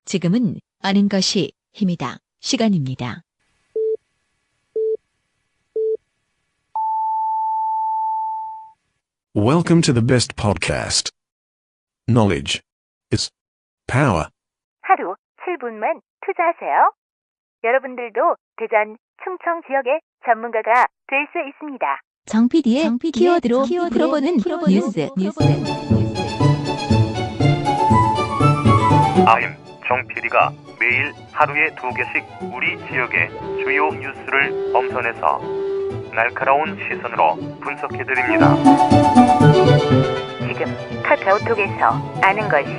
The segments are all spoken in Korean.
지금은 아는 것이 힘이다. 시간입니다. Welcome to the best podcast. Knowledge is power. 하루 7분만 투자하세요. 여러분들도 대전, 충청 지역의 전문가가 될 수 있습니다. 정 PD의 키워드로 풀어보는 뉴스. 아임 정 PD가 매일 하루에 2개씩 우리 지역의 주요 뉴스를 엄선해서 날카로운 시선으로 분석해드립니다. 지금 카카오톡에서 아는 것이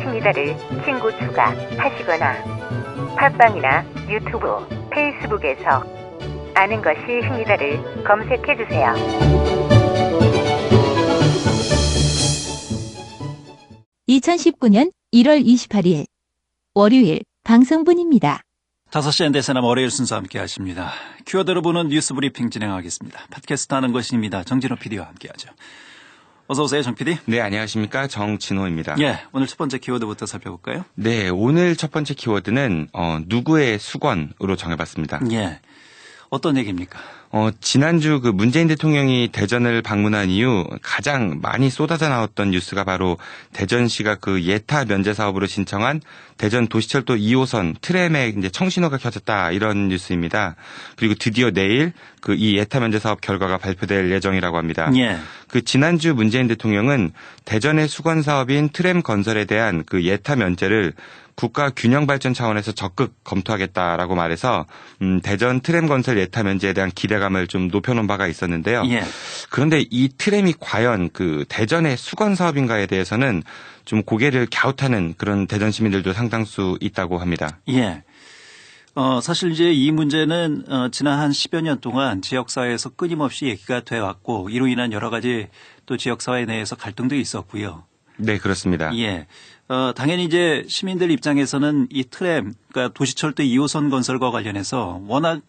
힘이다를 친구 추가하시거나 팟빵이나 유튜브, 페이스북에서 아는 것이 힘이다를 검색해주세요. (2019년 1월 28일) 월요일 방송분입니다. 5시 엔데스나 월요일 순서 함께 하십니다. 키워드로 보는 뉴스 브리핑 진행하겠습니다. 팟캐스트 하는 것입니다. 정진호 PD와 함께하죠. 어서 오세요, 정 PD. 네, 안녕하십니까. 정진호입니다. 예, 오늘 첫 번째 키워드부터 살펴볼까요? 네, 오늘 첫 번째 키워드는 누구의 수건으로 정해봤습니다. 예, 어떤 얘기입니까? 지난주 그 문재인 대통령이 대전을 방문한 이후 가장 많이 쏟아져 나왔던 뉴스가 바로 대전시가 그 예타 면제 사업으로 신청한 대전 도시철도 2호선 트램에 이제 청신호가 켜졌다 이런 뉴스입니다. 그리고 드디어 내일 그 이 예타 면제 사업 결과가 발표될 예정이라고 합니다. 예. 그 지난주 문재인 대통령은 대전의 수건 사업인 트램 건설에 대한 그 예타 면제를 국가 균형 발전 차원에서 적극 검토하겠다라고 말해서 대전 트램 건설 예타 면제에 대한 기대감을 좀 높여놓은 바가 있었는데요. 예. 그런데 이 트램이 과연 그 대전의 수건 사업인가에 대해서는 좀 고개를 갸웃하는 그런 대전 시민들도 상당수 있다고 합니다. 예. 사실 이제 이 문제는 지난 한 10여 년 동안 지역사회에서 끊임없이 얘기가 돼 왔고 이로 인한 여러 가지 또 지역사회 내에서 갈등도 있었고요. 네, 그렇습니다. 예. 당연히 이제 시민들 입장에서는 이 트램, 그러니까 도시철도 2호선 건설과 관련해서 워낙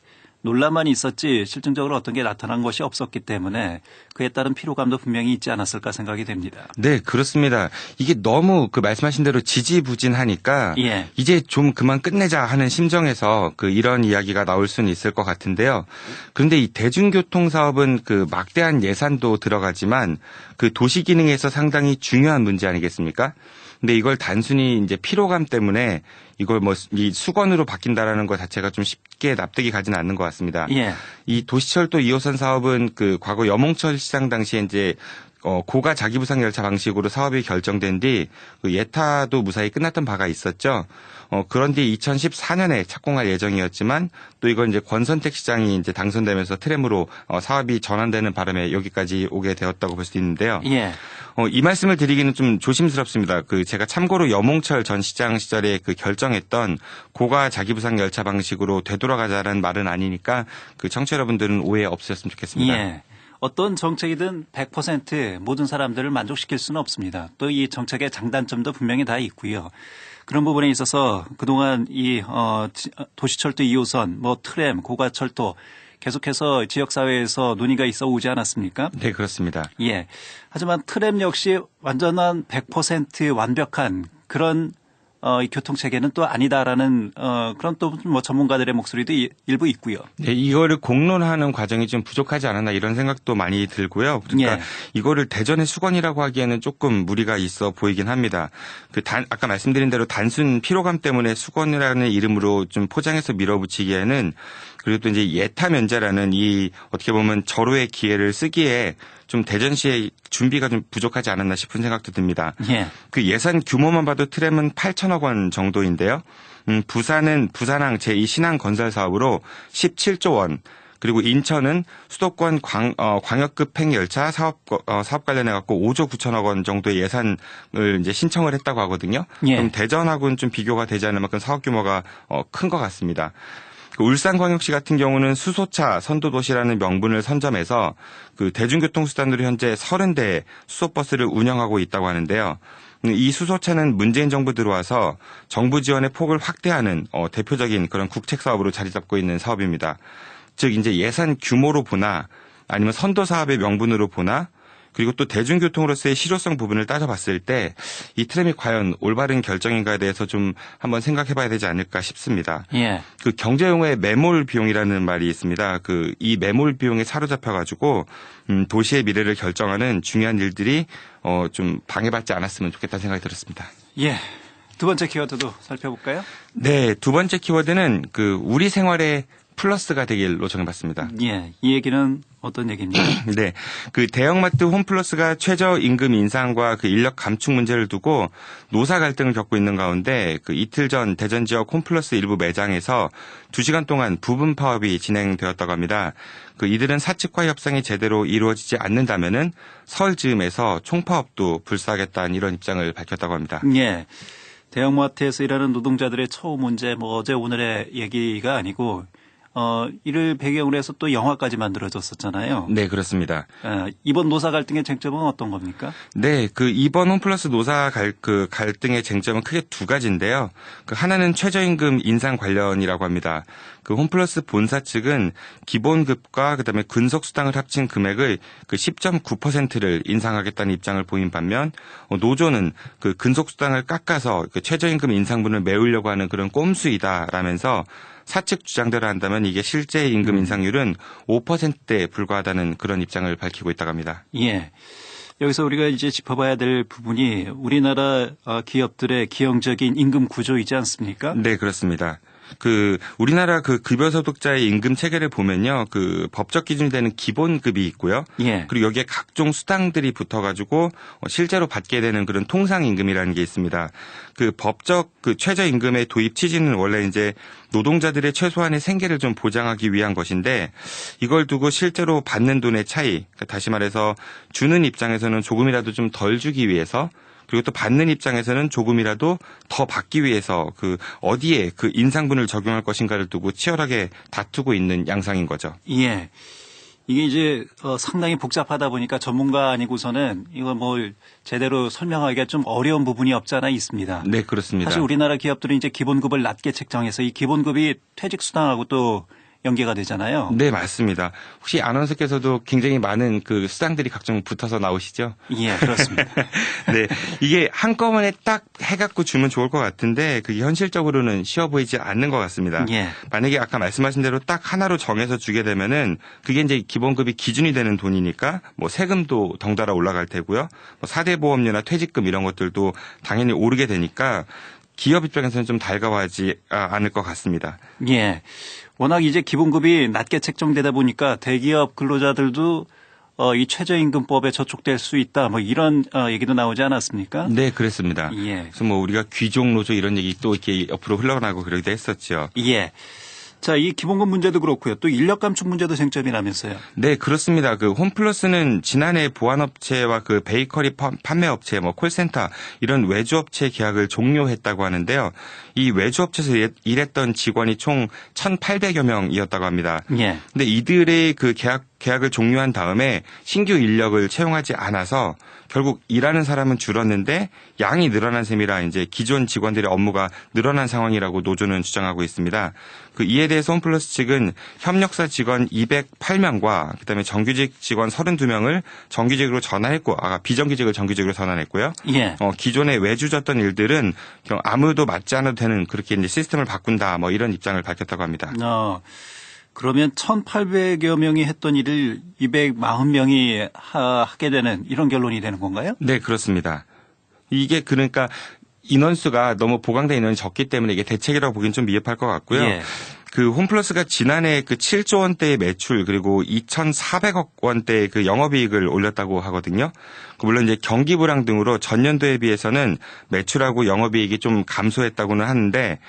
논란만 있었지 실질적으로 어떤 게 나타난 것이 없었기 때문에 그에 따른 피로감도 분명히 있지 않았을까 생각이 됩니다. 네, 그렇습니다. 이게 너무 그 말씀하신 대로 지지부진하니까 예. 이제 좀 그만 끝내자 하는 심정에서 그 이런 이야기가 나올 수는 있을 것 같은데요. 그런데 이 대중교통 사업은 그 막대한 예산도 들어가지만 그 도시 기능에서 상당히 중요한 문제 아니겠습니까? 근데 이걸 단순히 이제 피로감 때문에 이걸 뭐 이 수건으로 바뀐다라는 것 자체가 좀 쉽게 납득이 가지는 않는 것 같습니다. 예. 이 도시철도 2호선 사업은 그 과거 여몽철 시장 당시에 이제 고가 자기부상 열차 방식으로 사업이 결정된 뒤 그 예타도 무사히 끝났던 바가 있었죠. 그런데 2014년에 착공할 예정이었지만 또 이건 이제 권선택 시장이 이제 당선되면서 트램으로 사업이 전환되는 바람에 여기까지 오게 되었다고 볼 수 있는데요. 예. 이 말씀을 드리기는 좀 조심스럽습니다. 그 제가 참고로 여몽철 전 시장 시절에 그 결정했던 고가 자기부상 열차 방식으로 되돌아가자라는 말은 아니니까 그 청취자 여러분들은 오해 없으셨으면 좋겠습니다. 예. 어떤 정책이든 100% 모든 사람들을 만족시킬 수는 없습니다. 또 이 정책의 장단점도 분명히 다 있고요. 그런 부분에 있어서 그동안 이 도시철도 2호선, 뭐 트램, 고가철도 계속해서 지역사회에서 논의가 있어 오지 않았습니까? 네, 그렇습니다. 예. 하지만 트램 역시 완전한 100% 완벽한 그런 이 교통체계는 또 아니다라는 그런 또 뭐 전문가들의 목소리도 일부 있고요. 네, 이거를 공론화하는 과정이 좀 부족하지 않았나 이런 생각도 많이 들고요. 그러니까 예. 이거를 대전의 수건이라고 하기에는 조금 무리가 있어 보이긴 합니다. 아까 말씀드린 대로 단순 피로감 때문에 수건이라는 이름으로 좀 포장해서 밀어붙이기에는 그리고 또 이제 예타 면제라는 이 어떻게 보면 절호의 기회를 쓰기에 좀 대전시의 준비가 좀 부족하지 않았나 싶은 생각도 듭니다. 예. 그 예산 규모만 봐도 트램은 8천억 원 정도인데요. 부산은 부산항 제2신항 건설 사업으로 17조 원, 그리고 인천은 수도권 광역급 횡열차 사업 관련해 갖고 5조 9천억 원 정도의 예산을 이제 신청을 했다고 하거든요. 예. 그럼 대전하고는 좀 비교가 되지 않을 만큼 사업 규모가 큰 것 같습니다. 그 울산광역시 같은 경우는 수소차 선도도시라는 명분을 선점해서 그 대중교통수단으로 현재 30대 수소버스를 운영하고 있다고 하는데요. 이 수소차는 문재인 정부 들어와서 정부 지원의 폭을 확대하는 대표적인 그런 국책 사업으로 자리 잡고 있는 사업입니다. 즉 이제 예산 규모로 보나 아니면 선도 사업의 명분으로 보나 그리고 또 대중교통으로서의 실효성 부분을 따져봤을 때 이 트램이 과연 올바른 결정인가에 대해서 좀 한번 생각해봐야 되지 않을까 싶습니다. 예. 그 경제용어의 매몰 비용이라는 말이 있습니다. 그 이 매몰 비용에 사로잡혀가지고 도시의 미래를 결정하는 중요한 일들이 좀 방해받지 않았으면 좋겠다는 생각이 들었습니다. 예. 두 번째 키워드도 살펴볼까요? 네, 두 번째 키워드는 그 우리 생활의 플러스가 되길로 정해봤습니다. 예. 이 얘기는 어떤 얘기입니까? 네, 그 대형마트 홈플러스가 최저임금 인상과 그 인력 감축 문제를 두고 노사 갈등을 겪고 있는 가운데 그 이틀 전 대전 지역 홈플러스 일부 매장에서 2시간 동안 부분 파업이 진행되었다고 합니다. 그 이들은 사측과 협상이 제대로 이루어지지 않는다면은 서울 즈음에서 총파업도 불사하겠다는 이런 입장을 밝혔다고 합니다. 예. 대형마트에서 일하는 노동자들의 처우 문제 어제 오늘의 얘기가 아니고 이를 배경으로 해서 또 영화까지 만들어졌었잖아요. 네, 그렇습니다. 이번 노사 갈등의 쟁점은 어떤 겁니까? 네, 그 이번 홈플러스 노사 갈등의 쟁점은 크게 두 가지인데요. 그 하나는 최저임금 인상 관련이라고 합니다. 그 홈플러스 본사 측은 기본급과 그다음에 근속수당을 합친 금액을 그 10.9%를 인상하겠다는 입장을 보인 반면 노조는 그 근속수당을 깎아서 그 최저임금 인상분을 메우려고 하는 그런 꼼수이다라면서 사측 주장대로 한다면 이게 실제 임금 인상률은 5%대에 불과하다는 그런 입장을 밝히고 있다고 합니다. 예. 여기서 우리가 이제 짚어봐야 될 부분이 우리나라 기업들의 기형적인 임금 구조이지 않습니까? 네, 그렇습니다. 그 우리나라 그 급여소득자의 임금 체계를 보면요, 그 법적 기준이 되는 기본급이 있고요. 예. 그리고 여기에 각종 수당들이 붙어가지고 실제로 받게 되는 그런 통상임금이라는 게 있습니다. 그 법적 그 최저임금의 도입 취지는 원래 이제 노동자들의 최소한의 생계를 좀 보장하기 위한 것인데 이걸 두고 실제로 받는 돈의 차이, 다시 말해서 주는 입장에서는 조금이라도 좀 덜 주기 위해서. 그리고 또 받는 입장에서는 조금이라도 더 받기 위해서 그 어디에 그 인상분을 적용할 것인가를 두고 치열하게 다투고 있는 양상인 거죠. 예. 이게 이제 상당히 복잡하다 보니까 전문가 아니고서는 이거 제대로 설명하기가 좀 어려운 부분이 없지 않아 있습니다. 네, 그렇습니다. 사실 우리나라 기업들은 이제 기본급을 낮게 책정해서 이 기본급이 퇴직수당하고 또 연계가 되잖아요. 네, 맞습니다. 혹시 아나운서께서도 굉장히 많은 그 수당들이 각종 붙어서 나오시죠? 예, 그렇습니다. 네, 이게 한꺼번에 딱 해갖고 주면 좋을 것 같은데 그게 현실적으로는 쉬워 보이지 않는 것 같습니다. 예. 만약에 아까 말씀하신 대로 딱 하나로 정해서 주게 되면은 그게 이제 기본급이 기준이 되는 돈이니까 세금도 덩달아 올라갈 테고요. 4대 보험료나 퇴직금 이런 것들도 당연히 오르게 되니까 기업 입장에서는 좀 달가워하지 않을 것 같습니다. 예. 워낙 이제 기본급이 낮게 책정되다 보니까 대기업 근로자들도 이 최저임금법에 저촉될 수 있다. 이런 얘기도 나오지 않았습니까? 네, 그렇습니다. 예. 그래서 우리가 귀족 노조 이런 얘기 또 이렇게 옆으로 흘러나고 그러기도 했었죠. 예. 자, 이 기본급 문제도 그렇고요. 또 인력 감축 문제도 쟁점이라면서요. 네, 그렇습니다. 그 홈플러스는 지난해 보안업체와 그 베이커리 판매업체, 콜센터 이런 외주업체 계약을 종료했다고 하는데요. 이 외주업체에서 일했던 직원이 총 1,800여 명이었다고 합니다. 예. 근데 이들의 그 계약을 종료한 다음에 신규 인력을 채용하지 않아서 결국 일하는 사람은 줄었는데 양이 늘어난 셈이라 이제 기존 직원들의 업무가 늘어난 상황이라고 노조는 주장하고 있습니다. 그 이에 대해서 홈플러스 측은 협력사 직원 208명과 그다음에 정규직 직원 32명을 정규직으로 전환했고 비정규직을 정규직으로 전환했고요. 예. 기존에 외주졌던 일들은 아무도 맡지 않아도 되는 그렇게 이제 시스템을 바꾼다 이런 입장을 밝혔다고 합니다. 그러면 1,800여 명이 했던 일을 240명이 하게 되는 이런 결론이 되는 건가요? 네, 그렇습니다. 이게 그러니까 인원수가 너무 보강된 인원이 적기 때문에 이게 대책이라고 보기엔 좀 미흡할 것 같고요. 예. 그 홈플러스가 지난해 그 7조 원대의 매출 그리고 2,400억 원대의 그 영업이익을 올렸다고 하거든요. 물론 이제 경기 불황 등으로 전년도에 비해서는 매출하고 영업이익이 좀 감소했다고는 하는데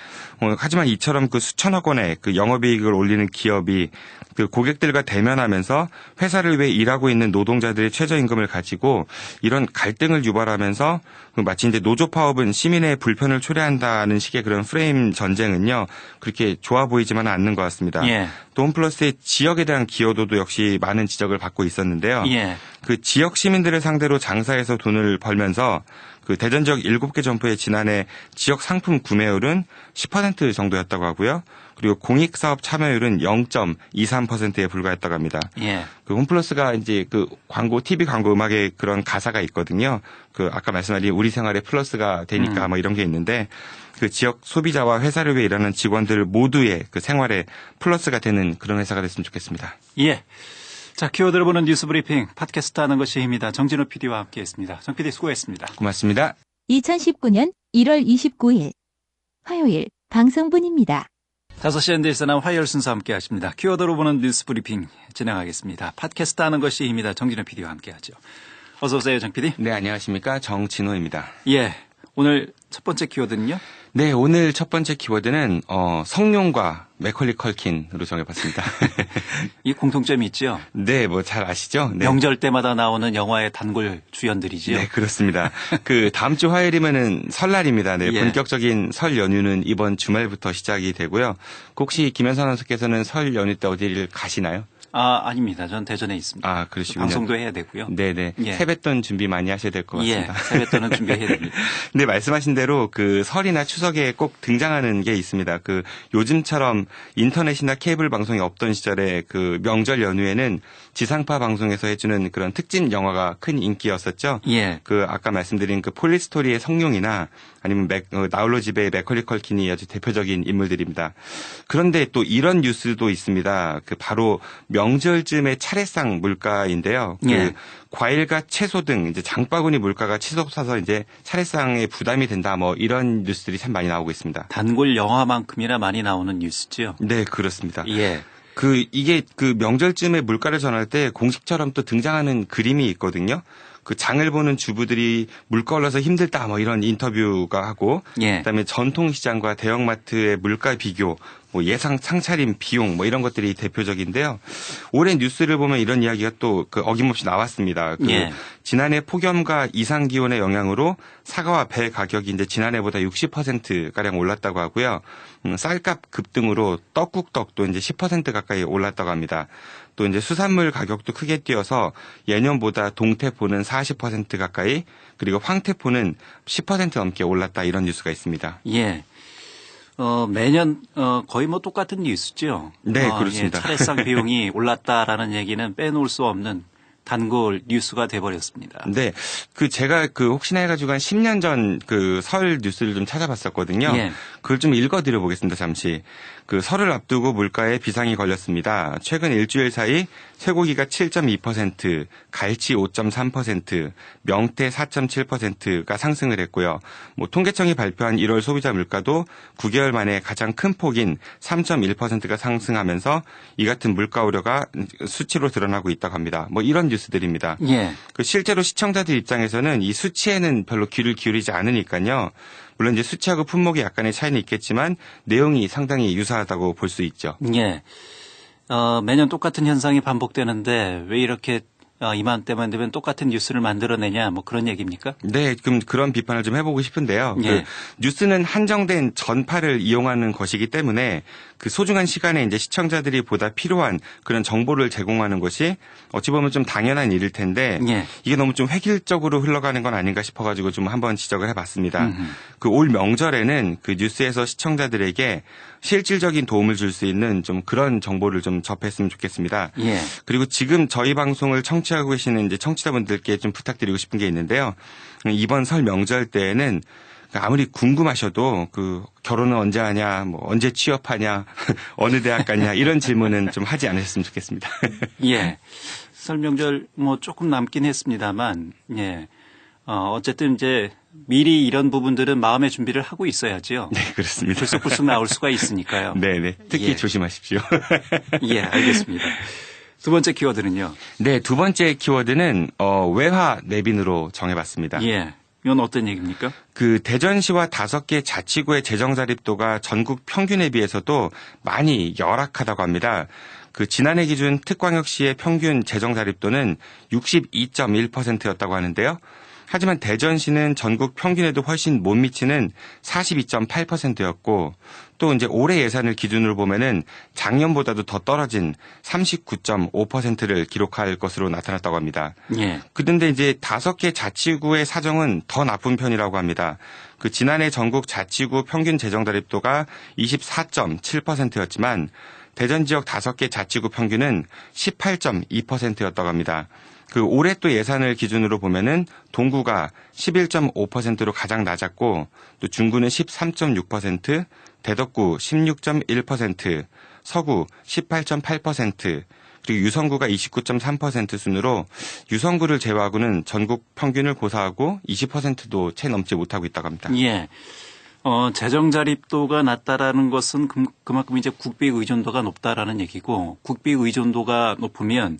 하지만 이처럼 그 수천억 원의 그 영업이익을 올리는 기업이 그 고객들과 대면하면서 회사를 위해 일하고 있는 노동자들의 최저임금을 가지고 이런 갈등을 유발하면서 마치 이제 노조 파업은 시민의 불편을 초래한다는 식의 그런 프레임 전쟁은요 그렇게 좋아 보이지 있지만은 않는 것 같습니다. 예. 또 홈플러스의 지역에 대한 기여도도 역시 많은 지적을 받고 있었는데요. 예. 그 지역 시민들을 상대로 장사해서 돈을 벌면서 그 대전 지역 7개 점포의 지난해 지역 상품 구매율은 10% 정도였다고 하고요. 그리고 공익사업 참여율은 0.23%에 불과했다고 합니다. 예. 그 홈플러스가 이제 그 광고, TV 광고 음악에 그런 가사가 있거든요. 그 아까 말씀하신 우리 생활에 플러스가 되니까 뭐 이런 게 있는데 그 지역 소비자와 회사를 위해 일하는 직원들 모두의 그 생활에 플러스가 되는 그런 회사가 됐으면 좋겠습니다. 예. 자, 키워드를 보는 뉴스 브리핑 팟캐스트 하는 것이 힘이다. 정진호 PD와 함께했습니다. 정 PD 수고했습니다. 고맙습니다. 2019년 1월 29일 화요일 방송분입니다. 5시 엔드에서 나온 화요일 순서 함께 하십니다. 키워드로 보는 뉴스 브리핑 진행하겠습니다. 팟캐스트 하는 것이 힘이다. 정진호 PD와 함께하죠. 어서 오세요, 정 PD. 네, 안녕하십니까. 정진호입니다. 예. 오늘 첫 번째 키워드는요? 네, 오늘 첫 번째 키워드는 성룡과 맥컬리 컬킨으로 정해봤습니다. 이 공통점이 있죠? 네, 뭐 잘 아시죠? 네. 명절 때마다 나오는 영화의 단골 주연들이지요. 네, 그렇습니다. 그 다음 주 화요일이면은 설날입니다. 네, 예. 본격적인 설 연휴는 이번 주말부터 시작이 되고요. 혹시 김현선 아나운서께서는 설 연휴 때 어디를 가시나요? 아닙니다. 전 대전에 있습니다. 아, 그러시군요. 방송도 해야 되고요. 네네. 예. 세뱃돈 준비 많이 하셔야 될 것 예, 같습니다. 세뱃돈은 준비해야 됩니다. 네, 말씀하신 대로 그 설이나 추석에 꼭 등장하는 게 있습니다. 그 요즘처럼 인터넷이나 케이블 방송이 없던 시절에 그 명절 연휴에는 지상파 방송에서 해주는 그런 특집 영화가 큰 인기였었죠. 예. 그 아까 말씀드린 그 폴리스토리의 성룡이나 아니면 나홀로 집의 맥컬리 컬킨이 아주 대표적인 인물들입니다. 그런데 또 이런 뉴스도 있습니다. 그 바로 명절쯤의 차례상 물가인데요. 그 예. 과일과 채소 등 이제 장바구니 물가가 치솟아서 이제 차례상에 부담이 된다. 뭐 이런 뉴스들이 참 많이 나오고 있습니다. 단골 영화만큼이나 많이 나오는 뉴스죠. 네, 그렇습니다. 예. 이게 그 명절쯤에 물가를 전할 때 공식처럼 또 등장하는 그림이 있거든요. 그 장을 보는 주부들이 물가 올라서 힘들다 뭐 이런 인터뷰가 하고 예. 그다음에 전통시장과 대형마트의 물가 비교 뭐 예상 상차림 비용 뭐 이런 것들이 대표적인데요. 올해 뉴스를 보면 이런 이야기가 또 그 어김없이 나왔습니다. 그 예. 지난해 폭염과 이상 기온의 영향으로 사과와 배 가격이 이제 지난해보다 60% 가량 올랐다고 하고요. 쌀값 급등으로 떡국떡도 이제 10% 가까이 올랐다고 합니다. 또 이제 수산물 가격도 크게 뛰어서 예년보다 동태포는 40% 가까이 그리고 황태포는 10% 넘게 올랐다 이런 뉴스가 있습니다. 예. 매년 거의 뭐 똑같은 뉴스죠. 네, 그렇습니다. 예, 차례상 비용이 올랐다라는 얘기는 빼놓을 수 없는 단골 뉴스가 돼버렸습니다. 네. 제가 혹시나 해가지고 한 10년 전 설 뉴스를 좀 찾아봤었거든요. 예. 그걸 좀 읽어드려 보겠습니다, 잠시. 설을 앞두고 물가에 비상이 걸렸습니다. 최근 일주일 사이 쇠고기가 7.2%, 갈치 5.3%, 명태 4.7%가 상승을 했고요. 뭐 통계청이 발표한 1월 소비자 물가도 9개월 만에 가장 큰 폭인 3.1%가 상승하면서 이 같은 물가 우려가 수치로 드러나고 있다고 합니다. 뭐 이런 뉴스들입니다. 예. 실제로 시청자들 입장에서는 이 수치에는 별로 귀를 기울이지 않으니까요. 물론 이제 수치하고 품목에 약간의 차이는 있겠지만 내용이 상당히 유사하다고 볼 수 있죠. 예. 매년 똑같은 현상이 반복되는데 왜 이렇게 이맘때만 되면 똑같은 뉴스를 만들어내냐 뭐 그런 얘기입니까? 네, 그럼 그런 비판을 좀 해보고 싶은데요. 예. 뉴스는 한정된 전파를 이용하는 것이기 때문에 그 소중한 시간에 이제 시청자들이 보다 필요한 그런 정보를 제공하는 것이 어찌 보면 좀 당연한 일일 텐데 예. 이게 너무 좀 획일적으로 흘러가는 건 아닌가 싶어가지고 좀 한번 지적을 해봤습니다. 올 명절에는 그 뉴스에서 시청자들에게 실질적인 도움을 줄 수 있는 좀 그런 정보를 좀 접했으면 좋겠습니다. 예. 그리고 지금 저희 방송을 청취하고 계시는 이제 청취자분들께 좀 부탁드리고 싶은 게 있는데요. 이번 설 명절 때에는 아무리 궁금하셔도 결혼은 언제 하냐, 뭐 언제 취업하냐, 어느 대학 가냐 이런 질문은 좀 하지 않으셨으면 좋겠습니다. 예. 설 명절 뭐 조금 남긴 했습니다만, 예. 어쨌든 이제 미리 이런 부분들은 마음의 준비를 하고 있어야지요. 네, 그렇습니다. 불쑥불쑥 나올 수가 있으니까요. 네네. 특히 예. 조심하십시오. 예, 알겠습니다. 두 번째 키워드는요. 네, 두 번째 키워드는 외화 내빈으로 정해봤습니다. 예. 이건 어떤 얘기입니까? 대전시와 5개 자치구의 재정 자립도가 전국 평균에 비해서도 많이 열악하다고 합니다. 지난해 기준 특광역시의 평균 재정 자립도는 62.1%였다고 하는데요. 하지만 대전시는 전국 평균에도 훨씬 못 미치는 42.8%였고 또 이제 올해 예산을 기준으로 보면은 작년보다도 더 떨어진 39.5%를 기록할 것으로 나타났다고 합니다. 예. 그런데 이제 5개 자치구의 사정은 더 나쁜 편이라고 합니다. 그 지난해 전국 자치구 평균 재정 자립도가 24.7%였지만 대전 지역 5개 자치구 평균은 18.2%였다고 합니다. 그 올해 또 예산을 기준으로 보면은 동구가 11.5%로 가장 낮았고 또 중구는 13.6%, 대덕구 16.1%, 서구 18.8%, 그리고 유성구가 29.3% 순으로 유성구를 제외하고는 전국 평균을 고사하고 20%도 채 넘지 못하고 있다고 합니다. 예. 재정 자립도가 낮다라는 것은 그만큼 이제 국비 의존도가 높다라는 얘기고 국비 의존도가 높으면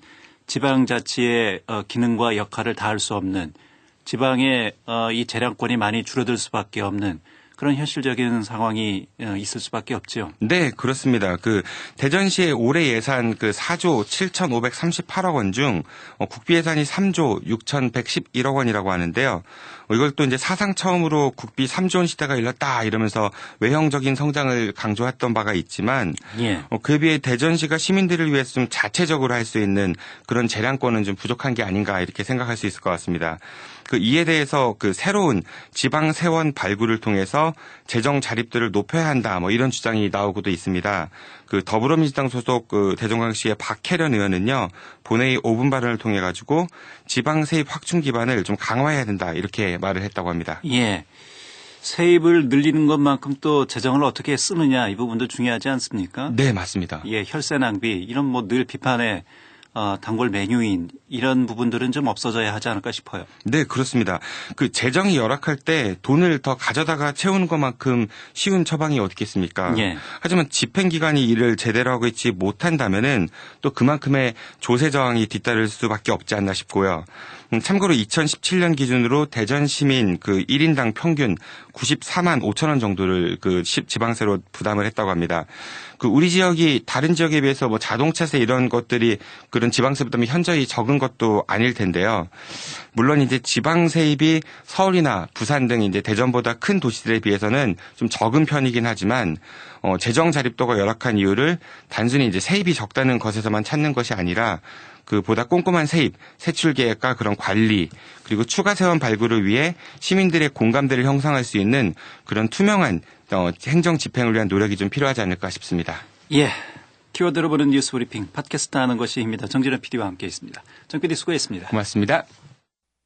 지방자치의 기능과 역할을 다할 수 없는 지방의 이 재량권이 많이 줄어들 수밖에 없는 그런 현실적인 상황이 있을 수밖에 없죠. 네, 그렇습니다. 그 대전시의 올해 예산 그 4조 7,538억 원 중 국비 예산이 3조 6,111억 원이라고 하는데요. 이걸 또 이제 사상 처음으로 국비 3조 원 시대가 열렸다 이러면서 외형적인 성장을 강조했던 바가 있지만 예. 그에 비해 대전시가 시민들을 위해서 좀 자체적으로 할 수 있는 그런 재량권은 좀 부족한 게 아닌가 이렇게 생각할 수 있을 것 같습니다. 그 이에 대해서 그 새로운 지방 세원 발굴을 통해서 재정 자립도를 높여야 한다 뭐 이런 주장이 나오고도 있습니다. 그 더불어민주당 소속 그 대전광역시의 박혜련 의원은요 본회의 5분 발언을 통해 가지고 지방 세입 확충 기반을 좀 강화해야 된다 이렇게 말을 했다고 합니다. 예. 세입을 늘리는 것만큼 또 재정을 어떻게 쓰느냐 이 부분도 중요하지 않습니까? 네, 맞습니다. 예, 혈세 낭비 이런 뭐 늘 비판의 단골 메뉴인 이런 부분들은 좀 없어져야 하지 않을까 싶어요. 네, 그렇습니다. 그 재정이 열악할 때 돈을 더 가져다가 채우는 것만큼 쉬운 처방이 어디 있겠습니까? 예. 하지만 집행기관이 일을 제대로 하고 있지 못한다면은 또 그만큼의 조세 저항이 뒤따를 수밖에 없지 않나 싶고요. 참고로 2017년 기준으로 대전 시민 그 1인당 평균 94만 5천 원 정도를 그 지방세로 부담을 했다고 합니다. 그 우리 지역이 다른 지역에 비해서 뭐 자동차세 이런 것들이 그런 지방세 부담이 현저히 적은 것도 아닐 텐데요. 물론 이제 지방 세입이 서울이나 부산 등 이제 대전보다 큰 도시들에 비해서는 좀 적은 편이긴 하지만 재정 자립도가 열악한 이유를 단순히 이제 세입이 적다는 것에서만 찾는 것이 아니라 그 보다 꼼꼼한 세입, 세출 계획과 그런 관리, 그리고 추가 세원 발굴을 위해 시민들의 공감대를 형성할 수 있는 그런 투명한 행정 집행을 위한 노력이 좀 필요하지 않을까 싶습니다. 예. 키워드로 보는 뉴스 브리핑 팟캐스트 하는 것입니다. 정진원 PD와 함께 있습니다. 정 PD 수고했습니다. 고맙습니다.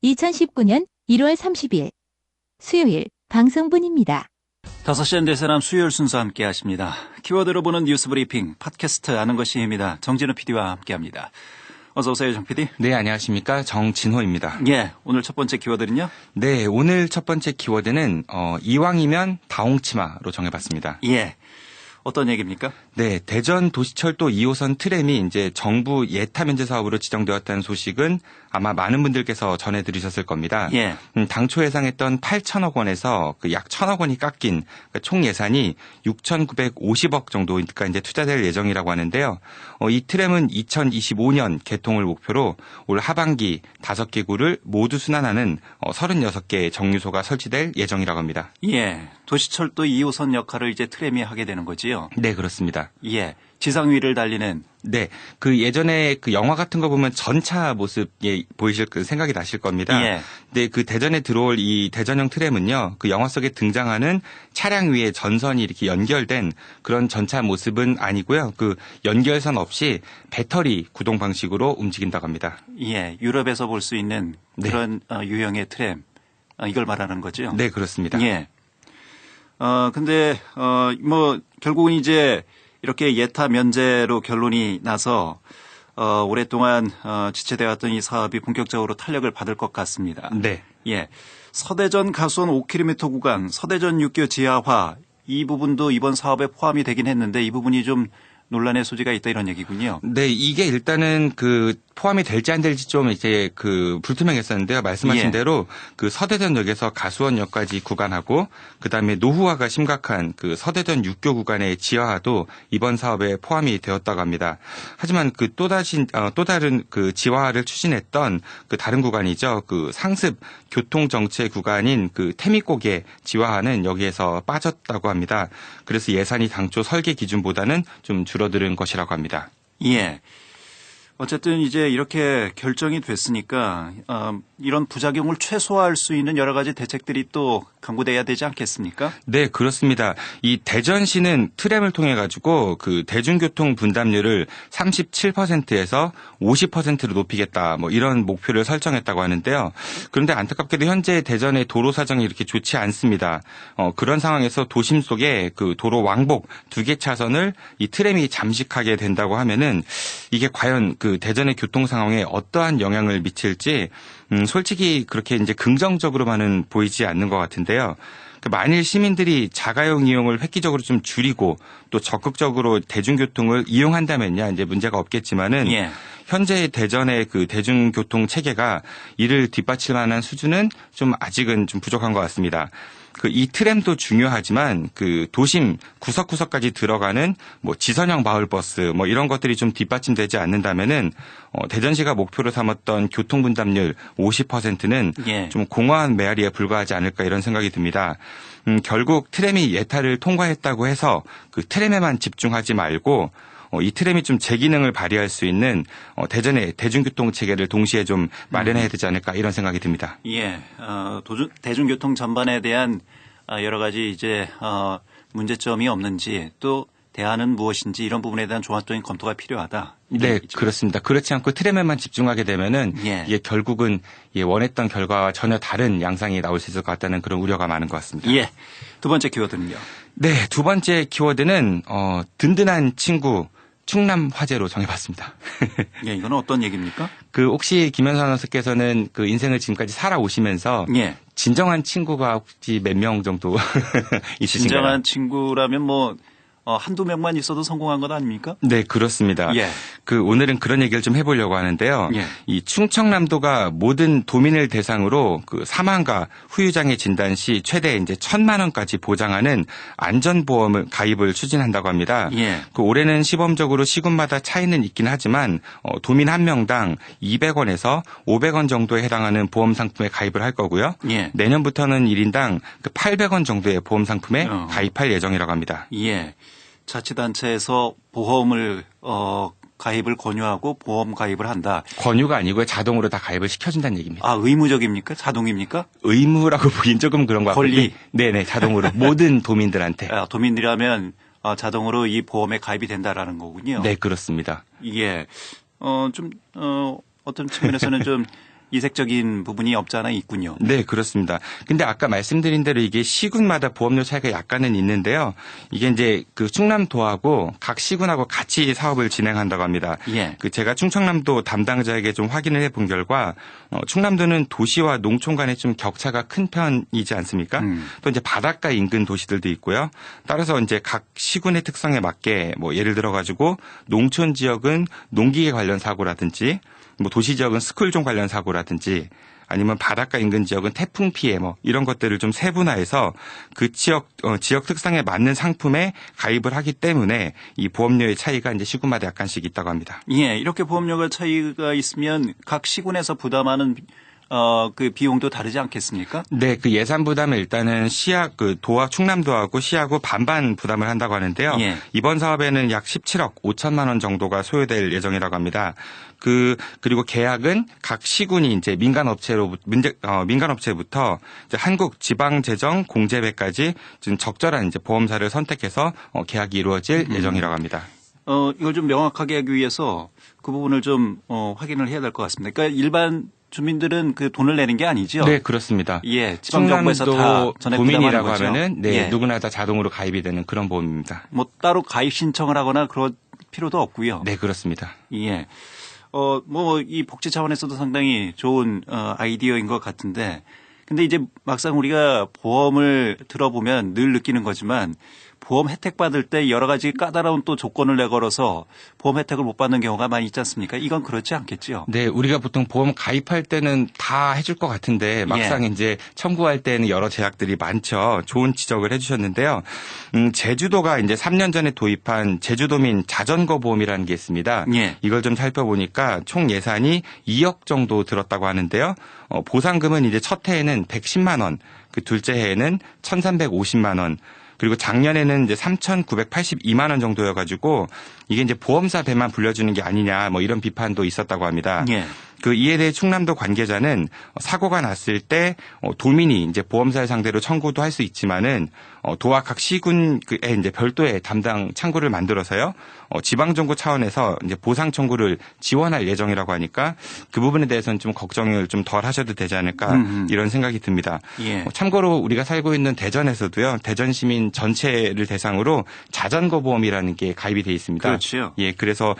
2019년 1월 30일 수요일 방송분입니다. 5시 한 대사람 수요일 순서 함께 하십니다. 키워드로 보는 뉴스 브리핑 팟캐스트 하는 것입니다. 정진원 PD와 함께 합니다. 어서 오세요, 정 PD. 네, 안녕하십니까. 정진호입니다. 예, 오늘 첫 번째 키워드는요? 네, 오늘 첫 번째 키워드는 이왕이면 다홍치마로 정해봤습니다. 예. 어떤 얘기입니까? 네, 대전 도시철도 2호선 트램이 이제 정부 예타 면제 사업으로 지정되었다는 소식은 아마 많은 분들께서 전해 들으셨을 겁니다. 예. 당초 예상했던 8천억 원에서 그 약 1천억 원이 깎인 총 예산이 6,950억 정도가 이제 투자될 예정이라고 하는데요. 이 트램은 2025년 개통을 목표로 올 하반기 5개 구를 모두 순환하는 36개의 정류소가 설치될 예정이라고 합니다. 예. 도시철도 2호선 역할을 이제 트램이 하게 되는 거지요? 네, 그렇습니다. 예. 지상 위를 달리는. 네. 그 예전에 그 영화 같은 거 보면 전차 모습 보이실 그 생각이 나실 겁니다. 예. 근데 그 대전에 들어올 이 대전형 트램은요. 그 영화 속에 등장하는 차량 위에 전선이 이렇게 연결된 그런 전차 모습은 아니고요. 그 연결선 없이 배터리 구동 방식으로 움직인다고 합니다. 예. 유럽에서 볼 수 있는 그런 유형의 트램. 이걸 말하는 거죠? 네, 그렇습니다. 예. 근데 결국은 이제 이렇게 예타 면제로 결론이 나서 오랫동안 지체되어 왔던 이 사업이 본격적으로 탄력을 받을 것 같습니다. 네. 예. 서대전 가수원 5km 구간, 서대전 육교 지하화 이 부분도 이번 사업에 포함이 되긴 했는데 이 부분이 좀 논란의 소지가 있다 이런 얘기군요. 네, 이게 일단은 그 포함이 될지 안 될지 좀 이제 불투명했었는데요. 말씀하신 예. 대로 서대전역에서 가수원역까지 구간하고 그다음에 노후화가 심각한 서대전 6교 구간의 지하화도 이번 사업에 포함이 되었다고 합니다. 하지만 또 다른 지하화를 추진했던 다른 구간이죠. 상습 교통 정체 구간인 태미고개 지하화는 여기에서 빠졌다고 합니다. 그래서 예산이 당초 설계 기준보다는 좀 줄어드는 것이라고 합니다. 예. 어쨌든 이제 이렇게 결정이 됐으니까 이런 부작용을 최소화할 수 있는 여러 가지 대책들이 또 강구돼야 되지 않겠습니까? 네, 그렇습니다. 이 대전시는 트램을 통해 가지고 대중교통 분담률을 37%에서 50%로 높이겠다. 이런 목표를 설정했다고 하는데요. 그런데 안타깝게도 현재 대전의 도로 사정이 이렇게 좋지 않습니다. 그런 상황에서 도심 속에 도로 왕복 2개 차선을 이 트램이 잠식하게 된다고 하면은 이게 과연 대전의 교통 상황에 어떠한 영향을 미칠지 솔직히 그렇게 이제 긍정적으로만은 보이지 않는 것 같은데요. 만일 시민들이 자가용 이용을 획기적으로 좀 줄이고 또 적극적으로 대중교통을 이용한다면야 이제 문제가 없겠지만은 예. 현재 대전의 대중교통 체계가 이를 뒷받칠 만한 수준은 좀 아직은 좀 부족한 것 같습니다. 이 트램도 중요하지만 도심 구석구석까지 들어가는 지선형 마을버스 이런 것들이 좀 뒷받침되지 않는다면은 대전시가 목표로 삼았던 교통 분담률 50%는 예. 좀 공허한 메아리에 불과하지 않을까 이런 생각이 듭니다. 결국 트램이 예타를 통과했다고 해서 트램에만 집중하지 말고 이 트램이 좀 제 기능을 발휘할 수 있는 대전의 대중교통 체계를 동시에 좀 마련해야 되지 않을까 이런 생각이 듭니다. 예. 대중교통 전반에 대한 여러 가지 이제 문제점이 없는지 또 대안은 무엇인지 이런 부분에 대한 종합적인 검토가 필요하다. 네, 얘기죠. 그렇습니다. 그렇지 않고 트램에만 집중하게 되면은 예. 이게 결국은 원했던 결과와 전혀 다른 양상이 나올 수 있을 것 같다는 그런 우려가 많은 것 같습니다. 예. 두 번째 키워드는요. 네, 두 번째 키워드는 든든한 친구 충남 화재로 정해봤습니다. 예, 이거는 어떤 얘기입니까? 혹시 김현수 아나운서께서는 인생을 지금까지 살아오시면서 예. 진정한 친구가 혹시 몇 명 정도 있으신가요? 진정한 친구라면 한두 명만 있어도 성공한 것 아닙니까? 네, 그렇습니다. 예. 오늘은 그런 얘기를 좀 해보려고 하는데요. 예. 이 충청남도가 모든 도민을 대상으로 사망과 후유장애 진단 시 최대 이제 1,000만 원까지 보장하는 안전보험을 가입을 추진한다고 합니다. 예. 올해는 시범적으로 시군마다 차이는 있긴 하지만 도민 한 명당 200원에서 500원 정도에 해당하는 보험 상품에 가입을 할 거고요. 예. 내년부터는 1인당 800원 정도의 보험 상품에 어. 가입할 예정이라고 합니다. 예. 자치단체에서 보험을 가입을 권유하고 보험 가입을 한다. 권유가 아니고요. 자동으로 다 가입을 시켜준다는 얘기입니다. 아, 의무적입니까? 자동입니까? 의무라고 보긴 조금 그런 것 같고. 권리. 네네, 자동으로. 모든 도민들한테. 도민들이라면 자동으로 이 보험에 가입이 된다라는 거군요. 네, 그렇습니다. 예. 어떤 측면에서는 좀 이색적인 부분이 없지 않아 있군요. 네, 그렇습니다. 근데 아까 말씀드린 대로 이게 시군마다 보험료 차이가 약간은 있는데요. 이게 이제 충남도하고 각 시군하고 같이 사업을 진행한다고 합니다. 예. 제가 충청남도 담당자에게 좀 확인을 해본 결과 충남도는 도시와 농촌 간에 좀 격차가 큰 편이지 않습니까? 또 이제 바닷가 인근 도시들도 있고요. 따라서 이제 각 시군의 특성에 맞게 예를 들어 가지고 농촌 지역은 농기계 관련 사고라든지 도시 지역은 스쿨존 관련 사고라든지 아니면 바닷가 인근 지역은 태풍 피해 이런 것들을 좀 세분화해서 그 지역 특성에 맞는 상품에 가입을 하기 때문에 이 보험료의 차이가 이제 시군마다 약간씩 있다고 합니다. 예, 이렇게 보험료가 차이가 있으면 각 시군에서 부담하는 비용도 다르지 않겠습니까? 네, 예산 부담을 일단은 충남도하고 시하고 반반 부담을 한다고 하는데요. 예. 이번 사업에는 약 17억 5천만 원 정도가 소요될 예정이라고 합니다. 그리고 계약은 각 시군이 이제 민간업체부터 이제 한국지방재정공제회까지 좀 적절한 이제 보험사를 선택해서 계약이 이루어질 예정이라고 합니다. 이걸 좀 명확하게 하기 위해서 그 부분을 좀 확인을 해야 될 것 같습니다. 그러니까 일반 주민들은 돈을 내는 게 아니죠? 네, 그렇습니다. 예, 지방정부에서 다 전액 도민이라고 부담하는 거죠? 하면은 예. 누구나 다 자동으로 가입이 되는 그런 보험입니다. 따로 가입 신청을 하거나 그럴 필요도 없고요. 네, 그렇습니다. 예. 이 복지 차원에서도 상당히 좋은 아이디어인 것 같은데, 근데 이제 막상 우리가 보험을 들어보면 늘 느끼는 거지만 보험 혜택 받을 때 여러 가지 까다로운 또 조건을 내걸어서 보험 혜택을 못 받는 경우가 많이 있지 않습니까? 이건 그렇지 않겠죠? 네, 우리가 보통 보험 가입할 때는 다 해줄 것 같은데 막상 이제 청구할 때는 여러 제약들이 많죠. 좋은 지적을 해주셨는데요. 제주도가 이제 3년 전에 도입한 제주도민 자전거 보험이라는 게 있습니다. 예. 이걸 좀 살펴보니까 총 예산이 2억 정도 들었다고 하는데요. 보상금은 이제 첫 해에는 110만 원, 그 둘째 해에는 1,350만 원, 그리고 작년에는 이제 3,982만 원 정도여가지고 이게 이제 보험사 배만 불려주는 게 아니냐 뭐 이런 비판도 있었다고 합니다. 예. 그 이에 대해 충남도 관계자는 사고가 났을 때 도민이 이제 보험사를 상대로 청구도 할 수 있지만은 도와 각 시군에 이제 별도의 담당 창구를 만들어서요. 지방정부 차원에서 이제 보상 청구를 지원할 예정이라고 하니까 그 부분에 대해서는 좀 걱정을 좀 덜 하셔도 되지 않을까 이런 생각이 듭니다. 예. 참고로 우리가 살고 있는 대전에서도요. 대전 시민 전체를 대상으로 자전거 보험이라는 게 가입이 돼 있습니다. 그렇죠. 예, 그래서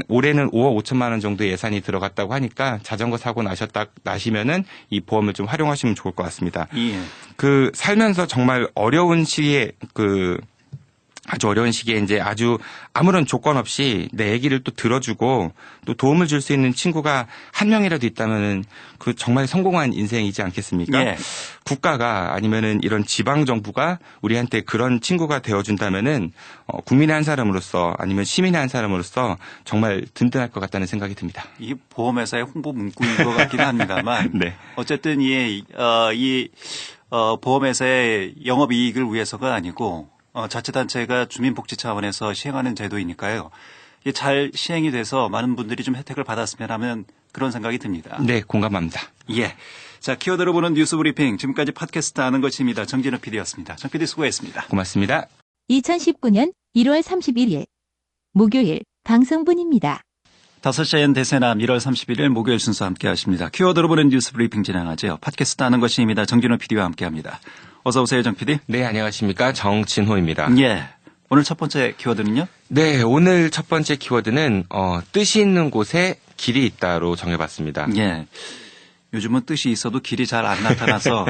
올해는 5억 5천만 원 정도 예산이 들어갔다고 하니까 자전거 사고 나시면은 이 보험을 좀 활용하시면 좋을 것 같습니다. 예. 그 살면서 정말 어려운 시기에 아주 어려운 시기에 이제 아주 아무런 조건 없이 내 얘기를 또 들어주고 또 도움을 줄 수 있는 친구가 한 명이라도 있다면은 그 정말 성공한 인생이지 않겠습니까? 예. 국가가 아니면은 이런 지방 정부가 우리한테 그런 친구가 되어준다면은 국민의 한 사람으로서 아니면 시민의 한 사람으로서 정말 든든할 것 같다는 생각이 듭니다. 이 보험회사의 홍보 문구인 것 같긴 합니다만 네. 어쨌든 이 보험회사의 영업이익을 위해서가 아니고 자치단체가 주민복지 차원에서 시행하는 제도이니까요. 이게 잘 시행이 돼서 많은 분들이 좀 혜택을 받았으면 하는 그런 생각이 듭니다. 네, 공감합니다. 예. 자, 키워드로 보는 뉴스 브리핑. 지금까지 팟캐스트 아는 것입니다. 정진우 PD였습니다. 정 PD 수고했습니다. 고맙습니다. 2019년 1월 31일 목요일 방송분입니다. 5시엔 대세남 1월 31일 목요일 순서 함께 하십니다. 키워드로 보는 뉴스 브리핑 진행하죠. 팟캐스트 아는 것입니다. 정진우 PD와 함께 합니다. 어서 오세요, 정 PD. 네, 안녕하십니까. 정진호입니다. 예. 오늘 첫 번째 키워드는요? 네, 오늘 첫 번째 키워드는 뜻이 있는 곳에 길이 있다로 정해봤습니다. 예. 요즘은 뜻이 있어도 길이 잘 안 나타나서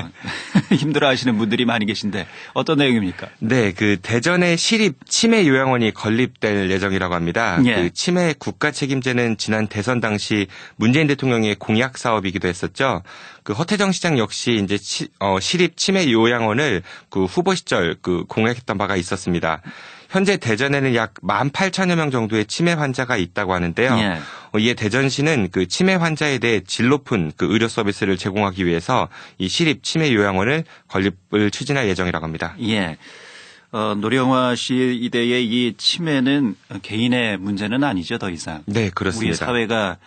힘들어하시는 분들이 많이 계신데 어떤 내용입니까? 네, 그 대전의 시립 치매 요양원이 건립될 예정이라고 합니다. 예. 그 치매 국가 책임제는 지난 대선 당시 문재인 대통령의 공약 사업이기도 했었죠. 그 허태정 시장 역시 이제 시립 치매 요양원을 그 후보 시절 그 공약했던 바가 있었습니다. 현재 대전에는 약 18,000여 명 정도의 치매 환자가 있다고 하는데요. 예. 이에 대전시는 그 치매 환자에 대해 질 높은 그 의료 서비스를 제공하기 위해서 이 시립 치매 요양원을 건립을 추진할 예정이라고 합니다. 예. 노령화 씨 이대의 이 치매는 개인의 문제는 아니죠, 더 이상. 네, 그렇습니다. 우리 사회가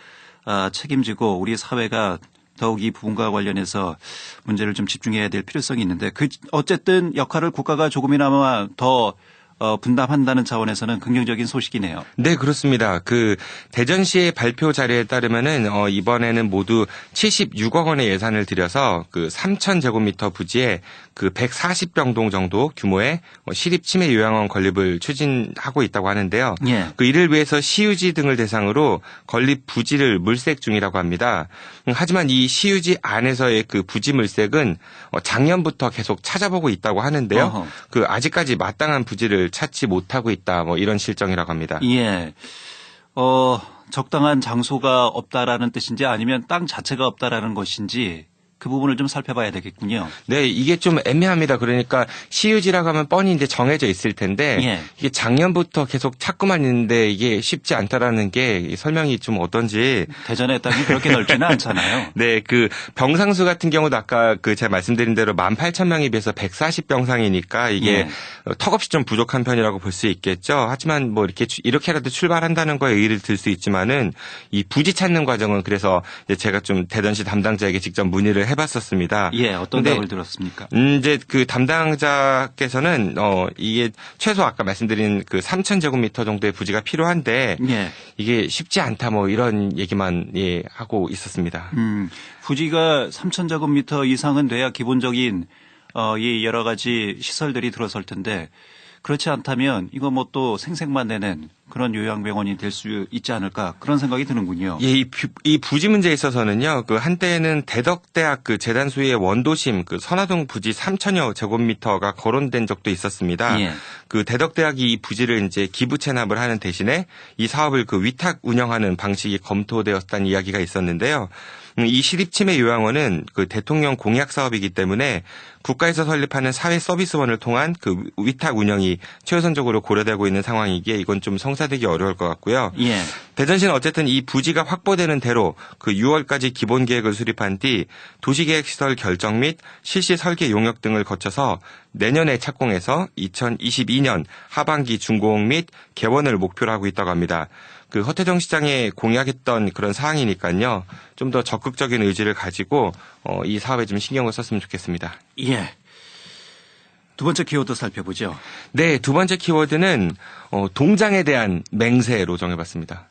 책임지고 우리 사회가 더욱 이 부분과 관련해서 문제를 좀 집중해야 될 필요성이 있는데 어쨌든 역할을 국가가 조금이나마 더 분담한다는 차원에서는 긍정적인 소식이네요. 네, 그렇습니다. 그 대전시의 발표 자료에 따르면은 이번에는 모두 76억 원의 예산을 들여서 그 3,000제곱미터 부지에 그 140병동 정도 규모의 시립 치매 요양원 건립을 추진하고 있다고 하는데요. 예. 그 이를 위해서 시유지 등을 대상으로 건립 부지를 물색 중이라고 합니다. 하지만 이 시유지 안에서의 그 부지 물색은 작년부터 계속 찾아보고 있다고 하는데요. 어허. 그 아직까지 마땅한 부지를 찾지 못하고 있다. 뭐 이런 실정이라고 합니다. 예. 적당한 장소가 없다라는 뜻인지 아니면 땅 자체가 없다라는 것인지 그 부분을 좀 살펴봐야 되겠군요. 네, 이게 좀 애매합니다. 그러니까 시유지라고 하면 뻔히 이제 정해져 있을 텐데 예. 이게 작년부터 계속 찾고만 있는데 이게 쉽지 않다라는 게 설명이 좀 어떤지. 대전의 땅이 그렇게 넓지는 않잖아요. 네, 그 병상수 같은 경우도 아까 그 제가 말씀드린 대로 18,000명에 비해서 140병상이니까 이게 예. 턱없이 좀 부족한 편이라고 볼 수 있겠죠. 하지만 뭐 이렇게라도 출발한다는 거에 의의를 들 수 있지만은 이 부지 찾는 과정은 그래서 이제 제가 좀 대전시 담당자에게 직접 문의를 해봤었습니다. 예, 어떤 답을 들었습니까? 이제 그 담당자께서는 이게 최소 아까 말씀드린 그 3,000제곱미터 정도의 부지가 필요한데 예. 이게 쉽지 않다 뭐 이런 얘기만 하고 있었습니다. 부지가 3,000제곱미터 이상은 돼야 기본적인 이 여러 가지 시설들이 들어설 텐데 그렇지 않다면 이거 뭐 또 생색만 내는 그런 요양병원이 될 수 있지 않을까 그런 생각이 드는군요. 예, 이 부지 문제에 있어서는요, 그 한때는 대덕대학 그 재단 소유의 원도심 그 선화동 부지 3천여 제곱미터가 거론된 적도 있었습니다. 예. 그 대덕대학이 이 부지를 이제 기부 체납을 하는 대신에 이 사업을 그 위탁 운영하는 방식이 검토되었다는 이야기가 있었는데요. 이 시립치매 요양원은 그 대통령 공약 사업이기 때문에 국가에서 설립하는 사회 서비스원을 통한 그 위탁 운영이 최우선적으로 고려되고 있는 상황이기에 이건 좀 성사되기 어려울 것 같고요. 예. 대전시는 어쨌든 이 부지가 확보되는 대로 그 6월까지 기본 계획을 수립한 뒤 도시계획 시설 결정 및 실시 설계 용역 등을 거쳐서 내년에 착공해서 2022년 하반기 준공 및 개원을 목표로 하고 있다고 합니다. 그 허태정 시장이 공약했던 그런 사항이니까요. 좀 더 적극적인 의지를 가지고 이 사업에 좀 신경을 썼으면 좋겠습니다. 예. 두 번째 키워드 살펴보죠. 네, 두 번째 키워드는 동장에 대한 맹세로 정해봤습니다.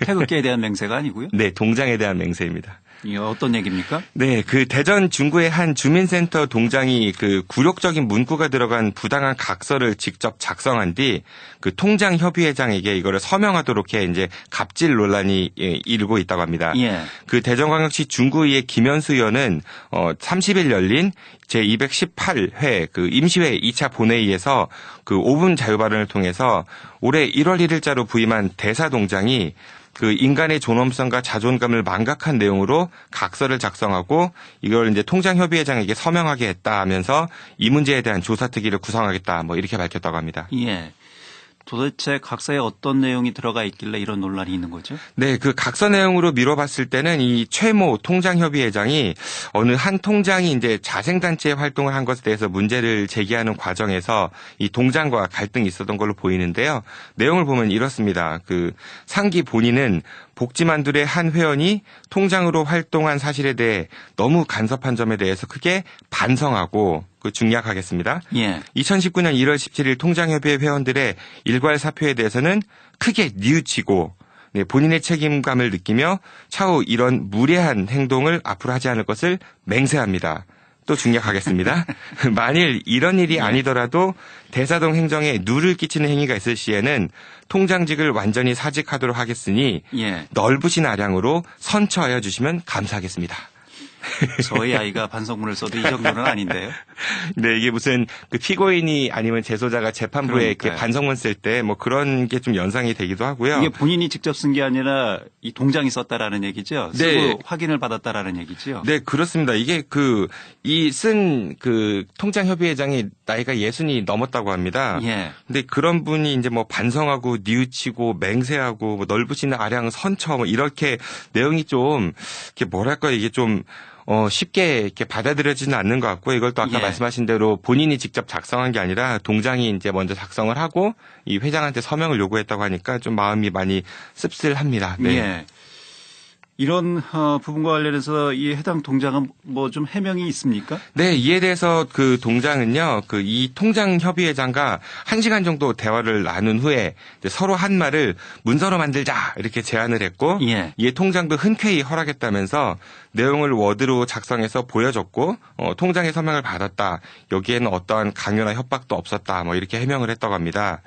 태극기에 대한 맹세가 아니고요. 네, 동장에 대한 맹세입니다. 이 어떤 얘기입니까? 네, 그 대전 중구의 한 주민센터 동장이 그 굴욕적인 문구가 들어간 부당한 각서를 직접 작성한 뒤 그 통장협의회장에게 이거를 서명하도록 해 이제 갑질 논란이 일고 있다고 합니다. 예. 그 대전광역시 중구의회 김현수 의원은 30일 열린 제218회 그 임시회 2차 본회의에서 그 5분 자유 발언을 통해서 올해 1월 1일자로 부임한 대사동장이 그 인간의 존엄성과 자존감을 망각한 내용으로 각서를 작성하고 이걸 이제 통장협의회장에게 서명하게 했다 하면서 이 문제에 대한 조사특위를 구성하겠다 뭐 이렇게 밝혔다고 합니다. 예. 도대체 각서에 어떤 내용이 들어가 있길래 이런 논란이 있는 거죠? 네, 그 각서 내용으로 미뤄봤을 때는 이 최모 통장협의회장이 어느 한 통장이 이제 자생단체 활동을 한 것에 대해서 문제를 제기하는 과정에서 이 동장과 갈등이 있었던 걸로 보이는데요. 내용을 보면 이렇습니다. 그 상기 본인은 복지만둘의 한 회원이 통장으로 활동한 사실에 대해 너무 간섭한 점에 대해서 크게 반성하고 중략하겠습니다. 예. 2019년 1월 17일 통장협의회 회원들의 일괄 사표에 대해서는 크게 뉘우치고 본인의 책임감을 느끼며 차후 이런 무례한 행동을 앞으로 하지 않을 것을 맹세합니다. 또 중략하겠습니다. 만일 이런 일이 아니더라도 대사동 행정에 누를 끼치는 행위가 있을 시에는 통장직을 완전히 사직하도록 하겠으니 예. 넓으신 아량으로 선처하여 주시면 감사하겠습니다. 저희 아이가 반성문을 써도 이 정도는 아닌데요. 네, 이게 무슨 그 피고인이 아니면 재소자가 재판부에 이렇게 반성문 쓸 때 뭐 그런 게 좀 연상이 되기도 하고요. 이게 본인이 직접 쓴 게 아니라 이 동장이 썼다라는 얘기죠. 쓰고 네. 확인을 받았다라는 얘기죠. 네, 그렇습니다. 이게 이 쓴 통장협의회장이 나이가 60이 넘었다고 합니다. 예. 근데 그런 분이 이제 뭐 반성하고 뉘우치고 맹세하고 뭐 넓으시는 아량 선처 뭐 이렇게 내용이 좀 이게 뭐랄까 이게 좀 쉽게 이렇게 받아들여지는 않는 것 같고 이걸 또 아까 예. 말씀하신 대로 본인이 직접 작성한 게 아니라 동장이 이제 먼저 작성을 하고 이 회장한테 서명을 요구했다고 하니까 좀 마음이 많이 씁쓸합니다. 네. 예. 이런 부분과 관련해서 이 해당 동장은 뭐 좀 해명이 있습니까? 네, 이에 대해서 그 동장은요, 이 통장협의회장과 1시간 정도 대화를 나눈 후에 이제 서로 한 말을 문서로 만들자 이렇게 제안을 했고, 예. 이에 통장도 흔쾌히 허락했다면서 내용을 워드로 작성해서 보여줬고, 통장의 서명을 받았다. 여기에는 어떠한 강요나 협박도 없었다. 뭐 이렇게 해명을 했다고 합니다.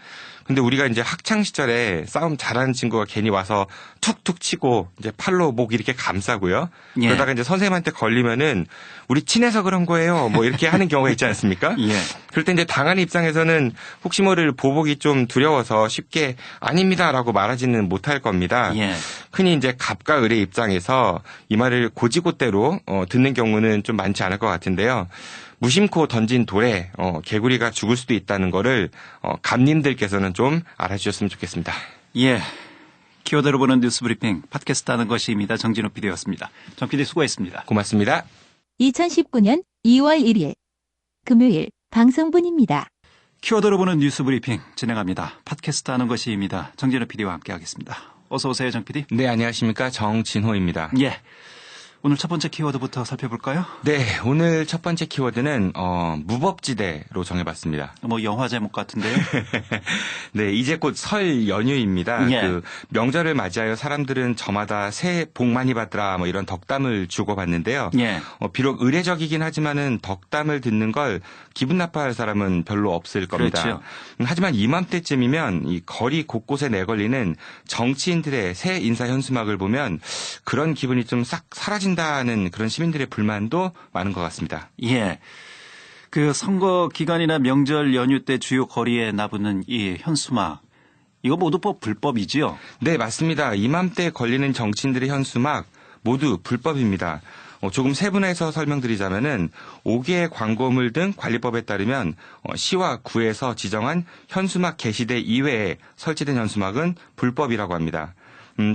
근데 우리가 이제 학창 시절에 싸움 잘하는 친구가 괜히 와서 툭툭 치고 이제 팔로 목 이렇게 감싸고요. 예. 그러다가 이제 선생님한테 걸리면은 우리 친해서 그런 거예요. 뭐 이렇게 하는 경우가 있지 않습니까? 예. 그럴 때 이제 당하는 입장에서는 혹시 모를 보복이 좀 두려워서 쉽게 아닙니다라고 말하지는 못할 겁니다. 예. 흔히 이제 갑과 을의 입장에서 이 말을 고지고대로 듣는 경우는 좀 많지 않을 것 같은데요. 무심코 던진 돌에 개구리가 죽을 수도 있다는 거를 감님들께서는 좀 알아주셨으면 좋겠습니다. 예. 키워드로 보는 뉴스 브리핑 팟캐스트 하는 것입니다. 정진호 PD였습니다. 정 PD 수고했습니다. 고맙습니다. 2019년 2월 1일 금요일 방송분입니다. 키워드로 보는 뉴스 브리핑 진행합니다. 팟캐스트 하는 것입니다. 정진호 PD와 함께하겠습니다. 어서 오세요, 정 PD. 네, 안녕하십니까. 정진호입니다. 예. 오늘 첫 번째 키워드부터 살펴볼까요? 네, 오늘 첫 번째 키워드는 무법지대로 정해봤습니다. 뭐 영화 제목 같은데요. 네, 이제 곧 설 연휴입니다. 예. 그 명절을 맞이하여 사람들은 저마다 새해 복 많이 받으라 뭐 이런 덕담을 주고받는데요. 예. 비록 의례적이긴 하지만은 덕담을 듣는 걸 기분 나빠할 사람은 별로 없을 겁니다. 그렇죠. 하지만 이맘때쯤이면 이 거리 곳곳에 내걸리는 정치인들의 새 인사 현수막을 보면 그런 기분이 좀 싹 사라진다는 그런 시민들의 불만도 많은 것 같습니다. 예. 그 선거 기간이나 명절 연휴 때 주요 거리에 나붙는 이 현수막. 이거 모두 불법이지요? 네, 맞습니다. 이맘때 걸리는 정치인들의 현수막 모두 불법입니다. 조금 세분화해서 설명드리자면은 5개의 광고물 등 관리법에 따르면 시와 구에서 지정한 현수막 게시대 이외에 설치된 현수막은 불법이라고 합니다.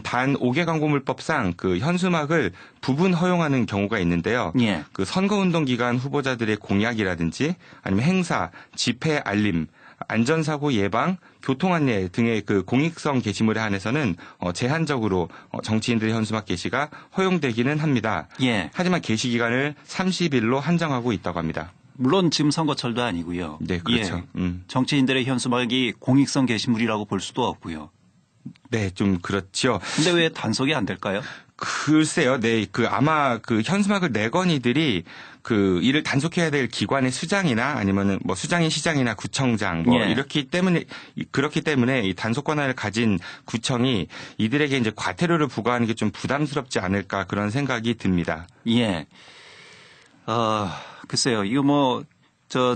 단 5개 광고물법상 그 현수막을 부분 허용하는 경우가 있는데요. 예. 그 선거운동 기간 후보자들의 공약이라든지 아니면 행사, 집회 알림, 안전사고 예방, 교통안내 등의 그 공익성 게시물에 한해서는 제한적으로 정치인들의 현수막 게시가 허용되기는 합니다. 예. 하지만 게시 기간을 30일로 한정하고 있다고 합니다. 물론 지금 선거철도 아니고요. 네, 그렇죠. 예. 정치인들의 현수막이 공익성 게시물이라고 볼 수도 없고요. 네, 좀 그렇죠. 근데 왜 단속이 안 될까요? 글쎄요, 네, 아마 현수막을 내건 이들이 이를 단속해야 될 기관의 수장이나 아니면은 뭐 수장인 시장이나 구청장 예. 그렇기 때문에 이 단속 권한을 가진 구청이 이들에게 이제 과태료를 부과하는 게 좀 부담스럽지 않을까 그런 생각이 듭니다. 예. 글쎄요, 이거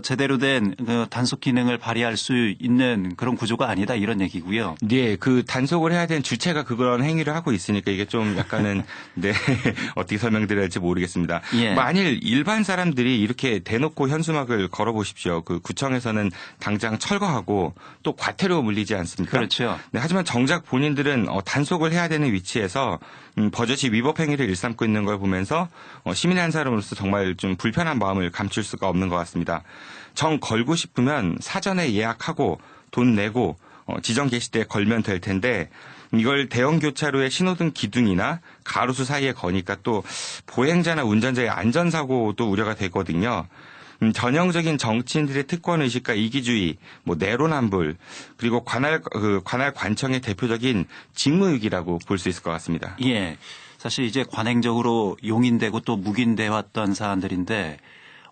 제대로 된 단속 기능을 발휘할 수 있는 그런 구조가 아니다 이런 얘기고요. 네, 단속을 해야 되는 주체가 그런 행위를 하고 있으니까 이게 좀 약간은 네, 어떻게 설명드려야 할지 모르겠습니다. 예. 만일 일반 사람들이 이렇게 대놓고 현수막을 걸어 보십시오. 구청에서는 당장 철거하고 또 과태료 물리지 않습니까? 그렇죠. 네, 하지만 정작 본인들은 단속을 해야 되는 위치에서 버젓이 위법 행위를 일삼고 있는 걸 보면서 시민의 한 사람으로서 정말 좀 불편한 마음을 감출 수가 없는 것 같습니다. 정 걸고 싶으면 사전에 예약하고 돈 내고 지정 게시대에 걸면 될 텐데 이걸 대형 교차로의 신호등 기둥이나 가로수 사이에 거니까 또 보행자나 운전자의 안전사고도 우려가 되거든요. 전형적인 정치인들의 특권의식과 이기주의, 내로남불, 그리고 관할 관청의 대표적인 직무유기라고 볼 수 있을 것 같습니다. 예. 사실 이제 관행적으로 용인되고 또 묵인돼 왔던 사안들인데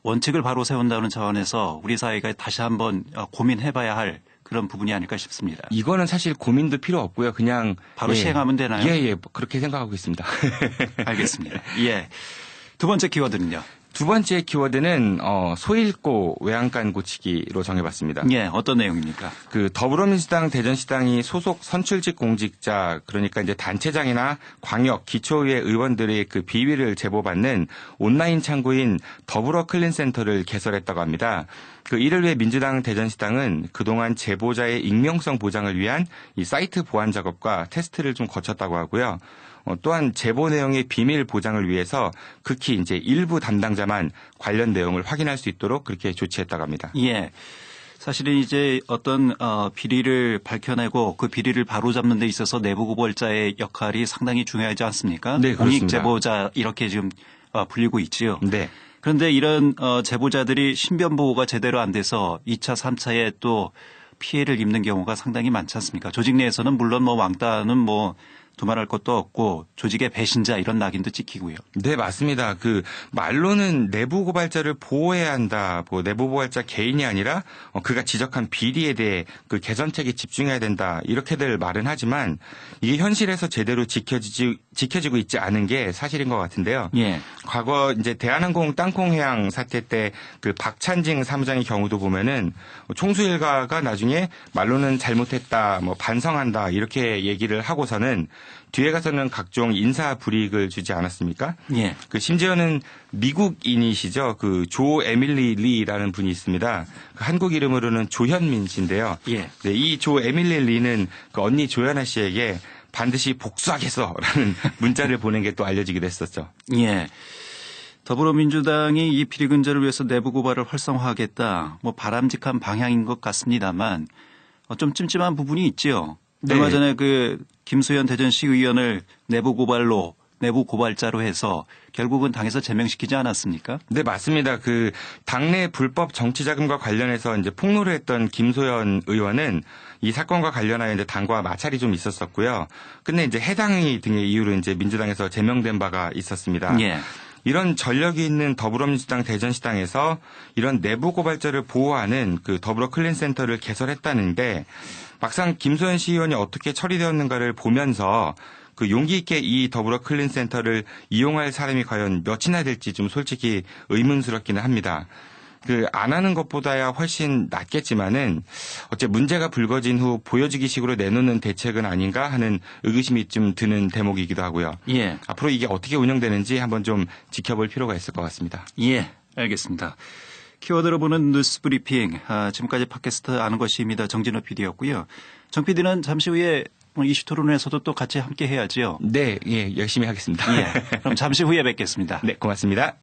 원칙을 바로 세운다는 차원에서 우리 사회가 다시 한번 고민해봐야 할 그런 부분이 아닐까 싶습니다. 이거는 사실 고민도 필요 없고요. 그냥 바로 시행하면 되나요? 예, 그렇게 생각하고 있습니다. 알겠습니다. 예. 두 번째 키워드는요? 두 번째 키워드는 소잃고 외양간 고치기로 정해봤습니다. 예, 어떤 내용입니까? 더불어민주당 대전시당이 소속 선출직 공직자 그러니까 이제 단체장이나 광역 기초의회 의원들의 비위를 제보받는 온라인 창구인 더불어 클린센터를 개설했다고 합니다. 이를 위해 민주당 대전시당은 그동안 제보자의 익명성 보장을 위한 이 사이트 보안 작업과 테스트를 좀 거쳤다고 하고요. 또한 제보 내용의 비밀 보장을 위해서 극히 이제 일부 담당자만 관련 내용을 확인할 수 있도록 그렇게 조치했다고 합니다. 예. 사실은 이제 어떤 비리를 밝혀내고 그 비리를 바로잡는 데 있어서 내부 고발자의 역할이 상당히 중요하지 않습니까? 네, 그렇습니다. 공익 제보자 이렇게 지금 불리고 있지요. 네. 그런데 이런 제보자들이 신변 보호가 제대로 안 돼서 2차, 3차에 또 피해를 입는 경우가 상당히 많지 않습니까? 조직 내에서는 물론 왕따는 두말할 것도 없고 조직의 배신자 이런 낙인도 찍히고요. 네, 맞습니다. 말로는 내부 고발자를 보호해야 한다. 내부 고발자 개인이 아니라 그가 지적한 비리에 대해 개선책에 집중해야 된다. 이렇게들 말은 하지만 이게 현실에서 제대로 지켜지고 있지 않은 게 사실인 것 같은데요. 예. 과거 이제 대한항공 땅콩해양 사태 때 박찬징 사무장의 경우도 보면은 총수 일가가 나중에 말로는 잘못했다, 반성한다 이렇게 얘기를 하고서는 뒤에 가서는 각종 인사 불이익을 주지 않았습니까? 예. 심지어는 미국인이시죠. 조 에밀리 리라는 분이 있습니다. 한국 이름으로는 조현민 씨인데요. 예. 네, 이 조 에밀리 리는 언니 조연아 씨에게 반드시 복수하겠어라는 문자를 보낸 게 또 알려지기도 했었죠. 예. 더불어민주당이 이 비리 근절을 위해서 내부 고발을 활성화하겠다. 바람직한 방향인 것 같습니다만 좀 찜찜한 부분이 있지요. 네. 얼마 전에 김수현 대전시 의원을 내부 고발로 내부 고발자로 해서 결국은 당에서 제명시키지 않았습니까? 네, 맞습니다. 그 당내 불법 정치자금과 관련해서 이제 폭로를 했던 김소연 의원은 이 사건과 관련하여 이제 당과 마찰이 좀 있었었고요. 근데 이제 해당의 등의 이유로 이제 민주당에서 제명된 바가 있었습니다. 예. 이런 전력이 있는 더불어민주당 대전시당에서 이런 내부 고발자를 보호하는 그 더불어 클린센터를 개설했다는데 막상 김소연 시의원이 어떻게 처리되었는가를 보면서 그 용기 있게 이 더불어 클린센터를 이용할 사람이 과연 몇이나 될지 좀 솔직히 의문스럽기는 합니다. 그 안 하는 것보다야 훨씬 낫겠지만은 어째 문제가 불거진 후 보여주기식으로 내놓는 대책은 아닌가 하는 의구심이 좀 드는 대목이기도 하고요. 예. 앞으로 이게 어떻게 운영되는지 한번 좀 지켜볼 필요가 있을 것 같습니다. 예, 알겠습니다. 키워드로 보는 뉴스 브리핑. 지금까지 팟캐스트 아는 것입니다. 정진호 PD였고요. 정 PD는 잠시 후에 이슈 토론에서도 또 같이 함께 해야지요. 네, 예, 열심히 하겠습니다. 예. 그럼 잠시 후에 뵙겠습니다. 네, 고맙습니다.